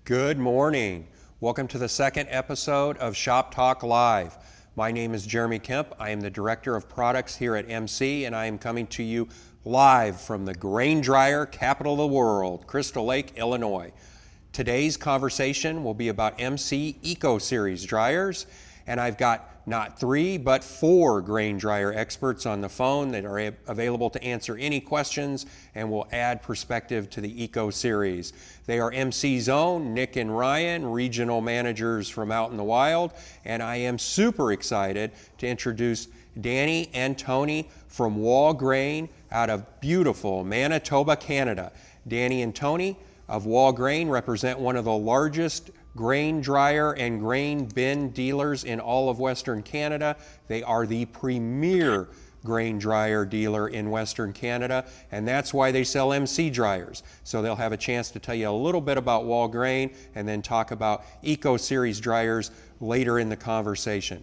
Good morning. Welcome to the second episode of Shop Talk Live. My name is Jeremy Kemp. I am the Director of Products here at MC, and I am coming to you live from the grain dryer capital of the world, Crystal Lake, Illinois. Today's conversation will be about MC Eco Series dryers, and I've got not 3 but 4 grain dryer experts on the phone that are available to answer any questions and will add perspective to the Eco Series. They are MC's own Nick and Ryan, regional managers from out in the wild, and I am super excited to introduce Danny and Tony from Wall Grain out of beautiful Manitoba, Canada. Danny and Tony of Wall Grain represent one of the largest grain dryer and grain bin dealers in all of Western Canada. They are the premier grain dryer dealer in Western Canada, and that's why they sell MC dryers. So they'll have a chance to tell you a little bit about Wall Grain and then talk about Eco Series dryers later in the conversation.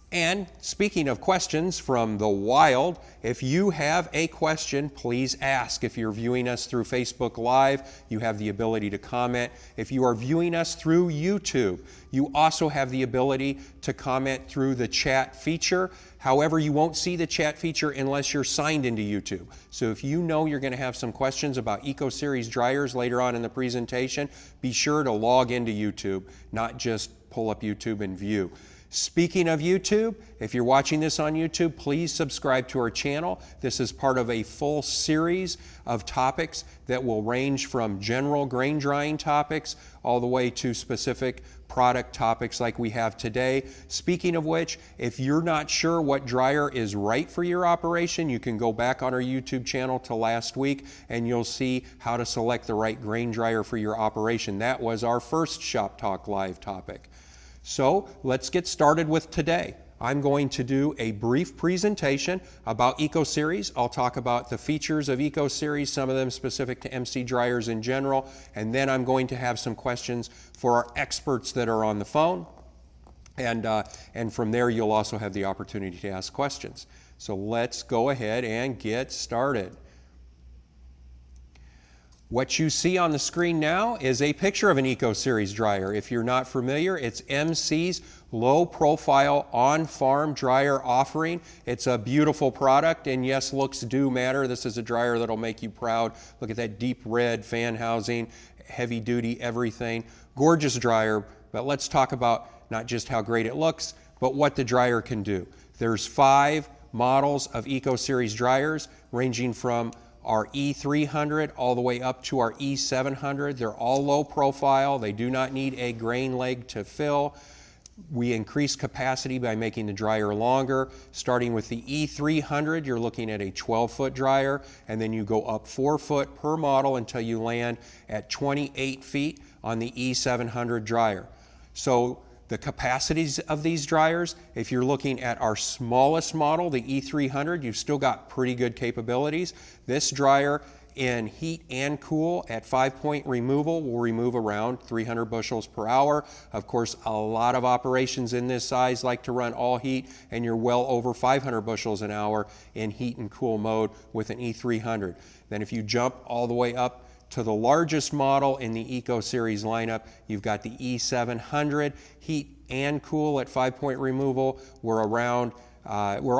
And speaking of questions from the wild, if you have a question, please ask. If you're viewing us through Facebook Live, you have the ability to comment. If you are viewing us through YouTube, you also have the ability to comment through the chat feature. However, you won't see the chat feature unless you're signed into YouTube. So if you know you're going to have some questions about Eco Series dryers later on in the presentation, be sure to log into YouTube, not just pull up YouTube and view. Speaking of YouTube, if you're watching this on YouTube, please subscribe to our channel. This is part of a full series of topics that will range from general grain drying topics all the way to specific product topics like we have today. Speaking of which, if you're not sure what dryer is right for your operation, you can go back on our YouTube channel to last week and you'll see how to select the right grain dryer for your operation. That was our first Shop Talk Live topic. So let's get started with today. I'm going to do a brief presentation about Eco Series. I'll talk about the features of Eco Series, some of them specific to MC dryers in general, and then I'm going to have some questions for our experts that are on the phone. And from there, you'll also have the opportunity to ask questions. So let's go ahead and get started. What you see on the screen now is a picture of an Eco Series dryer. If you're not familiar, it's MC's low-profile on-farm dryer offering. It's a beautiful product, and yes, looks do matter. This is a dryer that'll make you proud. Look at that deep red fan housing, heavy-duty everything. Gorgeous dryer, but let's talk about not just how great it looks, but what the dryer can do. There's 5 models of Eco Series dryers, ranging from our E300 all the way up to our E700. They're all low profile. They do not need a grain leg to fill. We increase capacity by making the dryer longer. Starting with the E300, you're looking at a 12-foot dryer, and then you go up 4 foot per model until you land at 28 feet on the E700 dryer. So the capacities of these dryers, if you're looking at our smallest model, the E300, you've still got pretty good capabilities. This dryer in heat and cool at 5-point removal will remove around 300 bushels per hour. Of course, a lot of operations in this size like to run all heat, and you're well over 500 bushels an hour in heat and cool mode with an E300. Then if you jump all the way up to the largest model in the Eco Series lineup, you've got the E700, heat and cool at 5-point removal. We're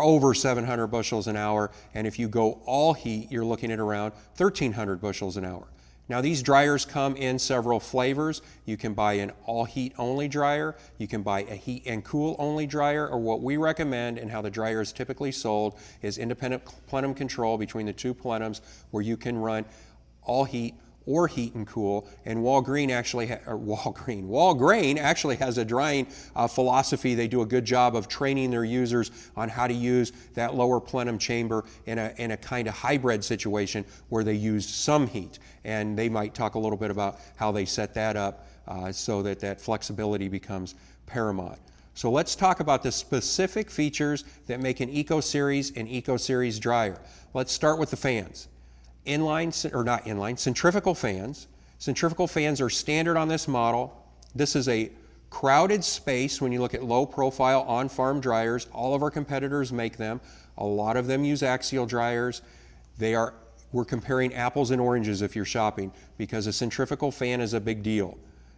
over 700 bushels an hour, and if you go all heat, you're looking at around 1,300 bushels an hour. Now these dryers come in several flavors. You can buy an all heat only dryer, you can buy a heat and cool only dryer, or what we recommend and how the dryer is typically sold is independent plenum control between the 2 plenums, where you can run all heat or heat and cool. And Wall Grain actually has a drying philosophy. They do a good job of training their users on how to use that lower plenum chamber in a kind of hybrid situation where they use some heat. And they might talk a little bit about how they set that up so that that flexibility becomes paramount. So let's talk about the specific features that make an Eco Series an Eco Series dryer. Let's start with the fans. Centrifugal fans. Centrifugal fans are standard on this model. This is a crowded space when you look at low profile on-farm dryers. All of our competitors make them. A lot of them use axial dryers. We're comparing apples and oranges if you're shopping, because a centrifugal fan is a big deal.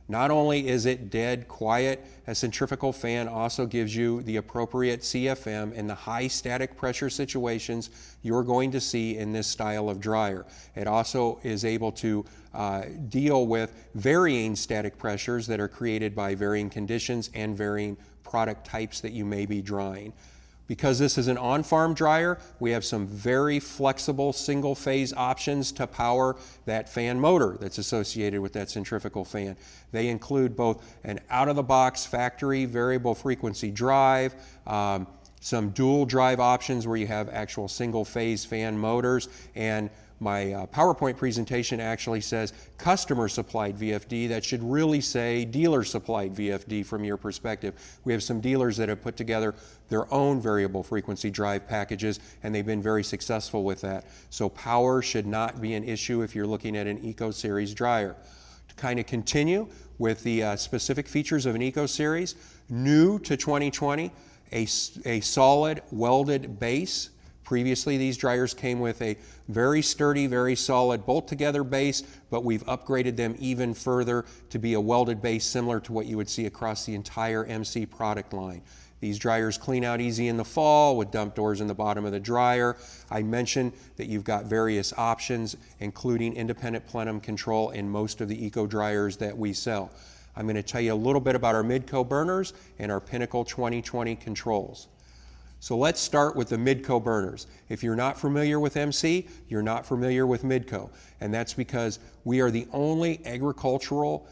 Not only is it dead quiet, a centrifugal fan also gives you the appropriate CFM in the high static pressure situations you're going to see in this style of dryer. It also is able to deal with varying static pressures that are created by varying conditions and varying product types that you may be drying. Because this is an on-farm dryer, we have some very flexible single-phase options to power that fan motor that's associated with that centrifugal fan. They include both an out-of-the-box factory variable frequency drive, some dual drive options where you have actual single-phase fan motors, and my PowerPoint presentation actually says customer-supplied VFD. That should really say dealer-supplied VFD from your perspective. We have some dealers that have put together their own variable frequency drive packages, and they've been very successful with that. So power should not be an issue if you're looking at an Eco Series dryer. To kind of continue with the specific features of an Eco Series, new to 2020, a solid welded base. Previously, these dryers came with a very sturdy, very solid bolt-together base, but we've upgraded them even further to be a welded base similar to what you would see across the entire MC product line. These dryers clean out easy in the fall with dump doors in the bottom of the dryer. I mentioned that you've got various options, including independent plenum control in most of the Eco dryers that we sell. I'm going to tell you a little bit about our Midco burners and our Pinnacle 2020 controls. So let's start with the Midco burners. If you're not familiar with MC, you're not familiar with Midco. And that's because we are the only agricultural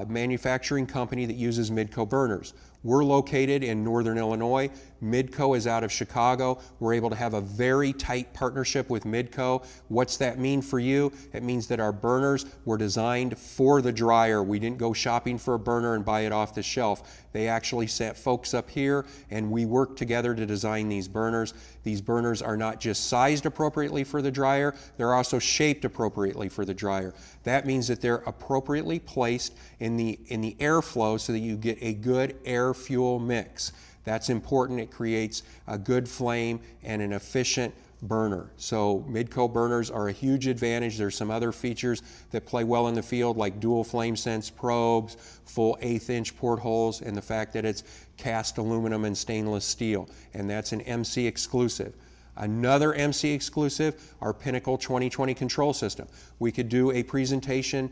manufacturing company that uses Midco burners. We're located in Northern Illinois. Midco is out of Chicago. We're able to have a very tight partnership with Midco. What's that mean for you? It means that our burners were designed for the dryer. We didn't go shopping for a burner and buy it off the shelf. They actually sent folks up here and we worked together to design these burners. These burners are not just sized appropriately for the dryer, they're also shaped appropriately for the dryer. That means that they're appropriately placed in the airflow so that you get a good air-fuel mix. That's important. It creates a good flame and an efficient burner. So Midco burners are a huge advantage. There's some other features that play well in the field like dual flame sense probes, full 1/8 inch portholes, and the fact that it's cast aluminum and stainless steel. And that's an MC exclusive. Another MC exclusive, our Pinnacle 2020 control system. We could do a presentation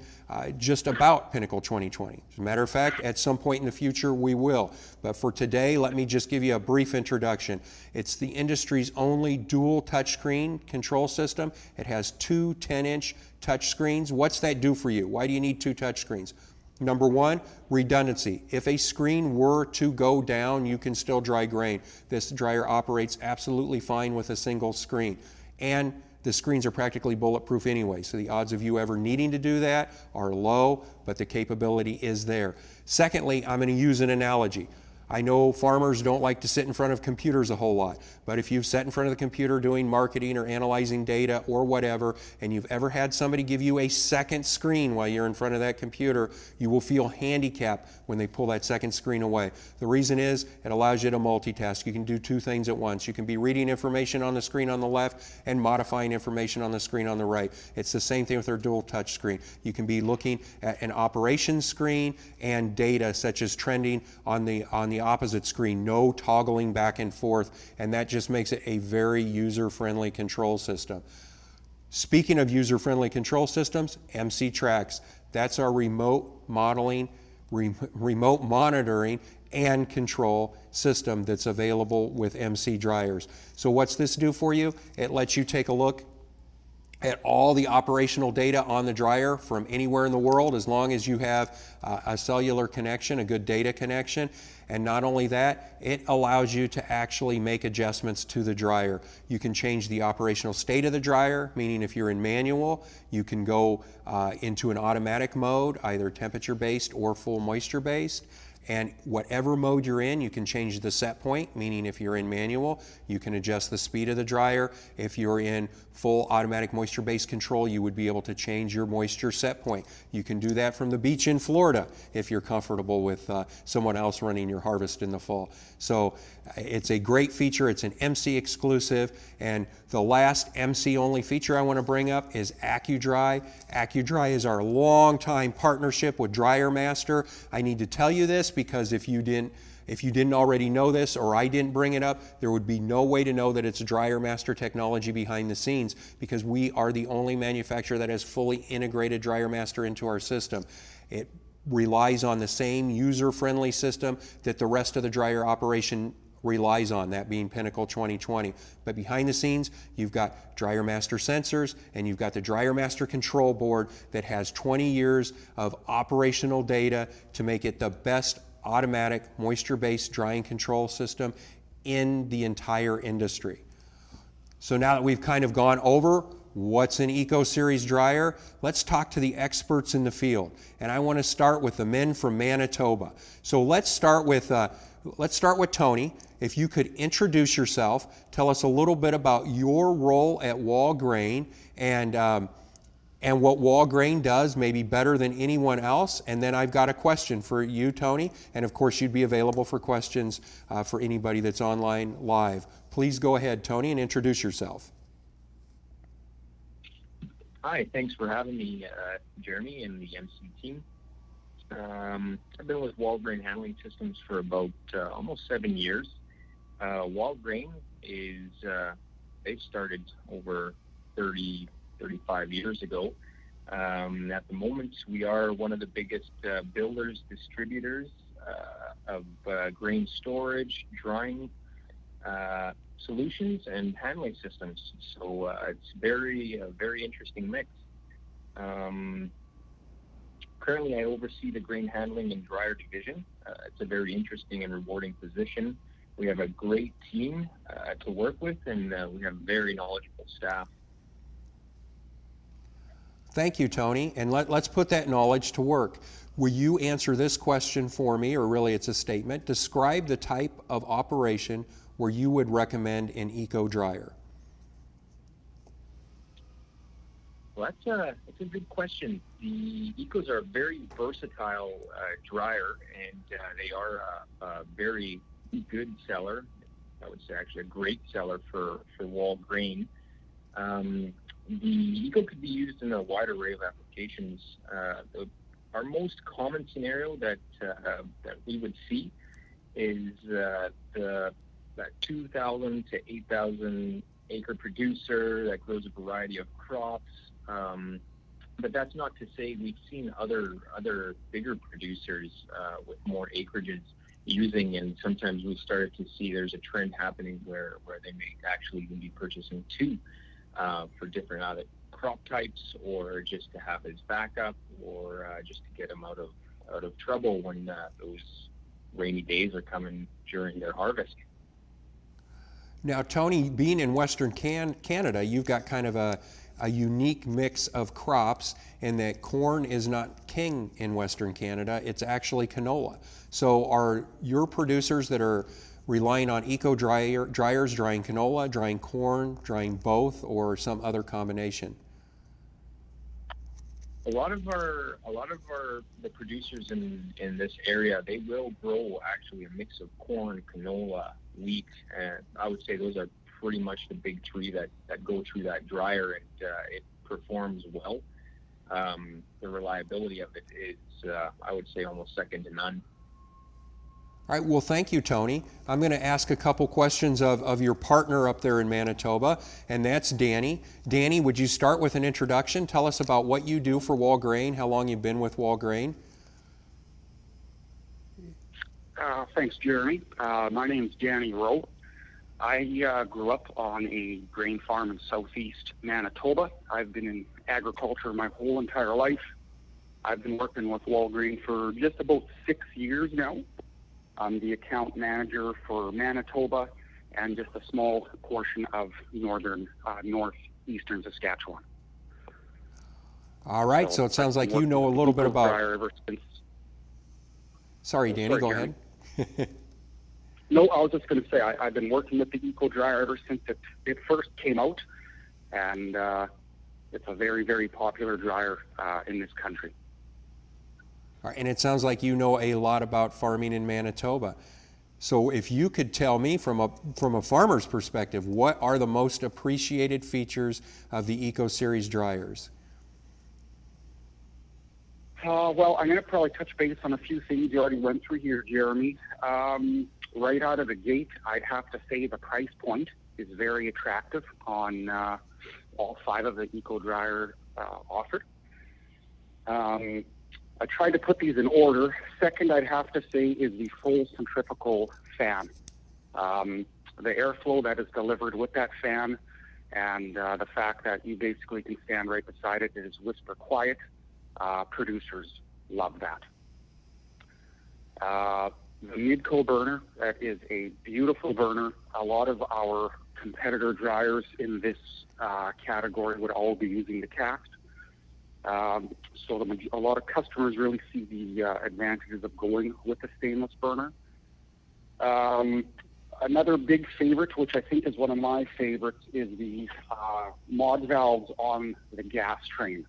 just about Pinnacle 2020. As a matter of fact, at some point in the future we will. But for today, let me just give you a brief introduction. It's the industry's only dual touchscreen control system. It has two 10-inch touchscreens. What's that do for you? Why do you need two touchscreens? Number one, redundancy. If a screen were to go down, you can still dry grain. This dryer operates absolutely fine with a single screen. And the screens are practically bulletproof anyway, so the odds of you ever needing to do that are low, but the capability is there. Secondly, I'm going to use an analogy. I know farmers don't like to sit in front of computers a whole lot, but if you've sat in front of the computer doing marketing or analyzing data or whatever, and you've ever had somebody give you a second screen while you're in front of that computer, you will feel handicapped when they pull that second screen away. The reason is it allows you to multitask. You can do two things at once. You can be reading information on the screen on the left and modifying information on the screen on the right. It's the same thing with our dual touch screen. You can be looking at an operations screen and data such as trending on the opposite screen, no toggling back and forth, and that just makes it a very user-friendly control system. Speaking of user-friendly control systems, MC Tracks. That's our remote monitoring and control system that's available with MC dryers. So what's this do for you? It lets you take a look at all the operational data on the dryer from anywhere in the world, as long as you have a cellular connection, a good data connection. And not only that, it allows you to actually make adjustments to the dryer. You can change the operational state of the dryer, meaning if you're in manual, you can go into an automatic mode, either temperature-based or full moisture-based. And whatever mode you're in, you can change the set point, meaning if you're in manual, you can adjust the speed of the dryer. If you're in full automatic moisture-based control, you would be able to change your moisture set point. You can do that from the beach in Florida if you're comfortable with someone else running your harvest in the fall. So it's a great feature. It's an MC exclusive. And the last MC only feature I want to bring up is AccuDry. AccuDry is our longtime partnership with Dryer Master. I need to tell you this because if you didn't already know this or I didn't bring it up, there would be no way to know that it's Dryer Master technology behind the scenes, because we are the only manufacturer that has fully integrated Dryer Master into our system. It relies on the same user-friendly system that the rest of the dryer operation relies on, that being Pinnacle 2020. But behind the scenes, you've got Dryer Master sensors and you've got the Dryer Master control board that has 20 years of operational data to make it the best automatic moisture-based drying control system in the entire industry. So now that we've kind of gone over what's an Eco Series dryer, let's talk to the experts in the field. And I want to start with the men from Manitoba. So let's start with Tony. If you could introduce yourself, tell us a little bit about your role at Walgrain and what Walgrain does maybe better than anyone else. And then I've got a question for you, Tony. And of course, you'd be available for questions for anybody that's online live. Please go ahead, Tony, and introduce yourself. Hi, thanks for having me, Jeremy and the MC team. I've been with Walgrain Handling Systems for about almost 7 years. Walgrain is, they started over 35 years ago. At the moment, we are one of the biggest builders, distributors of grain storage, drying solutions, and handling systems. So it's a very interesting mix. Currently, I oversee the grain handling and dryer division. It's a very interesting and rewarding position. We have a great team to work with, and we have very knowledgeable staff. Thank you, Tony. And let's put that knowledge to work. Will you answer this question for me, or really it's a statement? Describe the type of operation where you would recommend an Eco dryer. Well, that's a good question. The Ecos are a very versatile dryer, and they are a very good seller. I would say actually a great seller for Walgrain. The Eco could be used in a wide array of applications. Our most common scenario that we would see is that 2,000 to 8,000 acre producer that grows a variety of crops. But that's not to say we've seen other bigger producers with more acreages using, and sometimes we've started to see there's a trend happening where they may actually even be purchasing two for different either crop types, or just to have as backup, or just to get them out of trouble when those rainy days are coming during their harvest. Now, Tony, being in Western Canada, you've got kind of a unique mix of crops in that corn is not king in Western Canada, it's actually canola. So are your producers that are relying on Eco dryers drying canola, drying corn, drying both, or some other combination? A lot of the producers in this area, they will grow actually a mix of corn, canola, wheat, and I would say those are pretty much the big three that go through that dryer, and it performs well. The reliability of it is, I would say, almost second to none. All right, well, thank you, Tony. I'm going to ask a couple questions of your partner up there in Manitoba, and that's Danny. Danny, would you start with an introduction? Tell us about what you do for Walgrain, how long you've been with Walgrain. Thanks, Jeremy. My name's Danny Rowe. I grew up on a grain farm in southeast Manitoba. I've been in agriculture my whole entire life. I've been working with Walgrain for just about 6 years now. I'm the account manager for Manitoba and just a small portion of northeastern Saskatchewan. All right, so it sounds like you know a little bit about... Sorry, Danny, sorry, go Jeremy. ahead. No, I was just going to say I've been working with the Eco Dryer ever since it first came out, and it's a very, very popular dryer in this country. All right, and it sounds like you know a lot about farming in Manitoba. So if you could tell me from a farmer's perspective, what are the most appreciated features of the Eco Series dryers? Well, I'm going to probably touch base on a few things you already went through here, Jeremy. Right out of the gate, I'd have to say the price point is very attractive on all 5 of the Eco Dryer offered. I tried to put these in order. Second, I'd have to say is the full centrifugal fan. The airflow that is delivered with that fan, and the fact that you basically can stand right beside it is whisper quiet. Producers love that. The Midco burner, that is a beautiful burner. A lot of our competitor dryers in this category would all be using the cast. So a lot of customers really see the advantages of going with the stainless burner. Another big favorite, which I think is one of my favorites, is the mod valves on the gas train.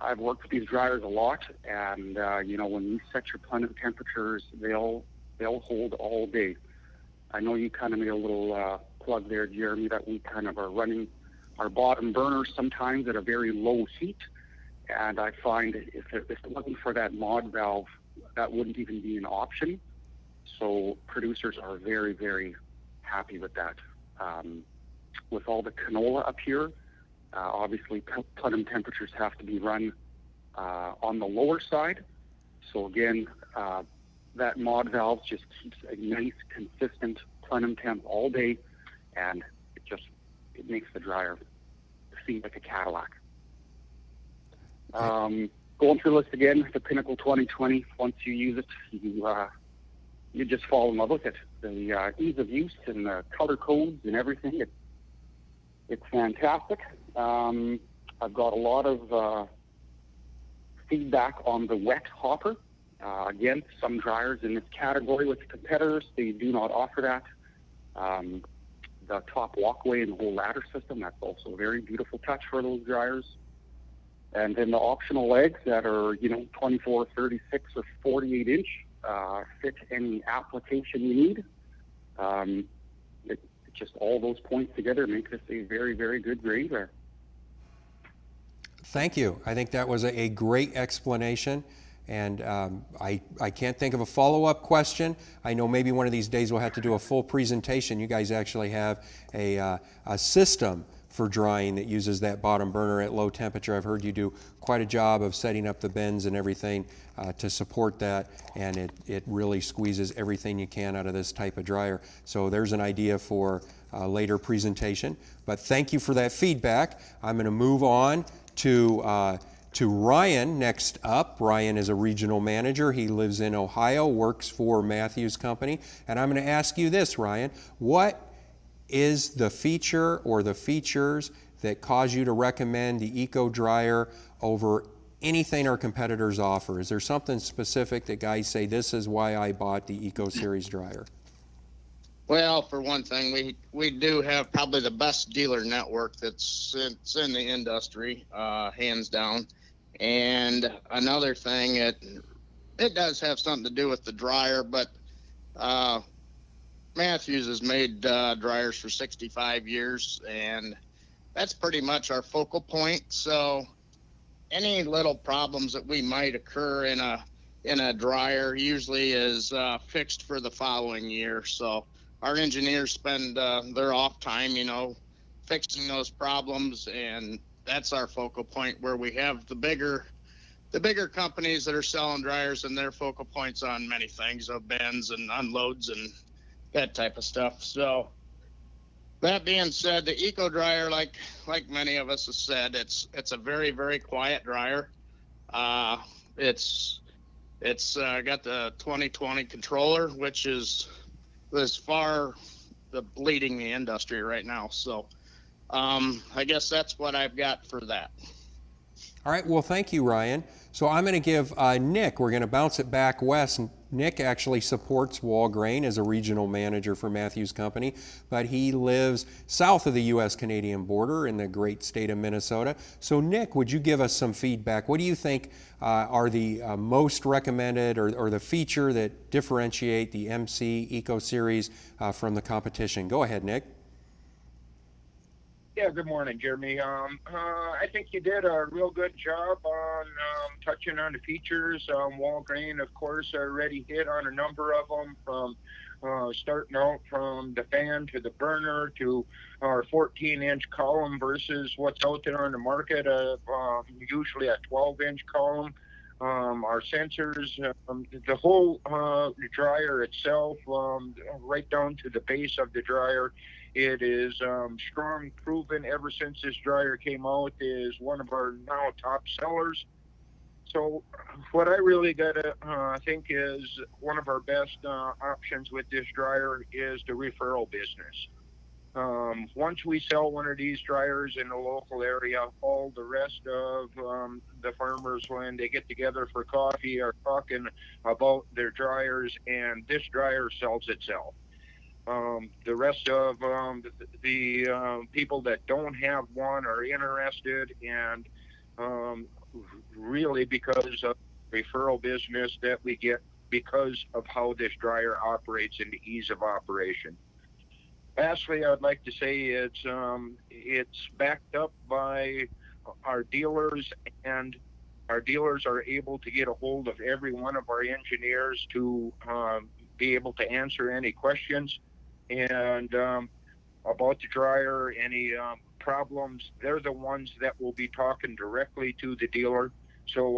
I've worked with these dryers a lot, and when you set your plenum temperatures, they'll hold all day. I know you kind of made a little plug there, Jeremy, that we kind of are running our bottom burners sometimes at a very low heat, and I find if it wasn't for that mod valve, that wouldn't even be an option. So producers are very, very happy with that. With all the canola up here, obviously plenum temperatures have to be run on the lower side. So again, that mod valve just keeps a nice, consistent plenum temp all day, and it makes the dryer seem like a Cadillac. Going through the list again, the Pinnacle 2020, once you use it, you just fall in love with it. The ease of use and the color codes and everything, it's fantastic. I've got a lot of feedback on the wet hopper. Again, some dryers in this category with the competitors, they do not offer that. The top walkway and the whole ladder system, that's also a very beautiful touch for those dryers. And then the optional legs that are, 24, 36, or 48 inch, fit any application you need. Just all those points together make this a very, very good grain dryer. Thank you. I think that was a great explanation. And I can't think of a follow-up question. I know maybe one of these days we'll have to do a full presentation. You guys actually have a system for drying that uses that bottom burner at low temperature. I've heard you do quite a job of setting up the bends and everything to support that, and it really squeezes everything you can out of this type of dryer. So there's an idea for a later presentation. But thank you for that feedback. I'm going to move on to Ryan next up. Ryan is a regional manager. He lives in Ohio, works for Mathews Company. And I'm going to ask you this, Ryan. What is the feature or the features that cause you to recommend the Eco Dryer over anything our competitors offer? Is there something specific that guys say, this is why I bought the Eco Series dryer? Well, for one thing, we do have probably the best dealer network that's in the industry, hands down. And another thing, it does have something to do with the dryer, but Mathews has made dryers for 65 years, and that's pretty much our focal point. So any little problems that we might occur in a dryer usually is fixed for the following year. So our engineers spend their off time, fixing those problems, and that's our focal point, where we have the bigger companies that are selling dryers and their focal points on many things, of bends and unloads and that type of stuff. So that being said, the Eco Dryer, like many of us have said, it's a very, very quiet dryer. It's got the 2020 controller, which is far leading the industry right now. So I guess that's what I've got for that. All right, well, thank you, Ryan. So I'm going to give Nick, we're going to bounce it back west. Nick actually supports Walgrain as a regional manager for Mathews Company, but he lives south of the U.S.-Canadian border in the great state of Minnesota. So Nick, would you give us some feedback? What do you think are the most recommended or the feature that differentiate the MC Eco Series from the competition? Go ahead, Nick. Yeah, good morning, Jeremy. I think you did a real good job on touching on the features. Walgrain, of course, already hit on a number of them, from starting out from the fan to the burner to our 14-inch column versus what's out there on the market, usually a 12-inch column. Our sensors, the whole dryer itself, right down to the base of the dryer, it is strong, proven ever since this dryer came out, is one of our now top sellers. So what I really gotta think is one of our best options with this dryer is the referral business. Once we sell one of these dryers in the local area, all the rest of the farmers, when they get together for coffee, are talking about their dryers, and this dryer sells itself. The rest of the people that don't have one are interested, and really because of referral business that we get because of how this dryer operates and the ease of operation. Lastly, I'd like to say it's backed up by our dealers, and our dealers are able to get a hold of every one of our engineers to be able to answer any questions. And about the dryer, any problems, they're the ones that will be talking directly to the dealer. So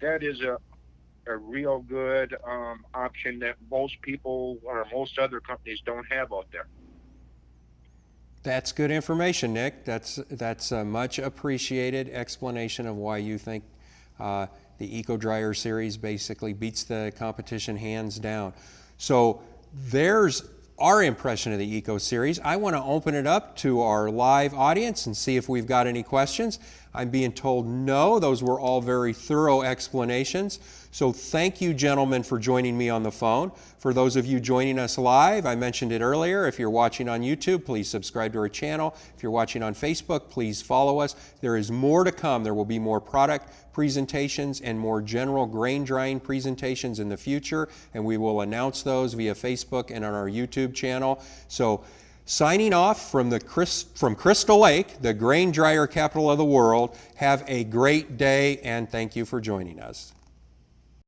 that is a real good option that most people or most other companies don't have out there. That's good information, Nick. That's a much appreciated explanation of why you think the Eco Dryer series basically beats the competition hands down. So there's our impression of the Eco Series. I want to open it up to our live audience and see if we've got any questions. I'm being told no. Those were all very thorough explanations. So thank you, gentlemen, for joining me on the phone. For those of you joining us live, I mentioned it earlier, if you're watching on YouTube, please subscribe to our channel. If you're watching on Facebook, please follow us. There is more to come. There will be more product presentations and more general grain drying presentations in the future, and we will announce those via Facebook and on our YouTube channel. So signing off from Crystal Lake, the grain dryer capital of the world, have a great day, and thank you for joining us.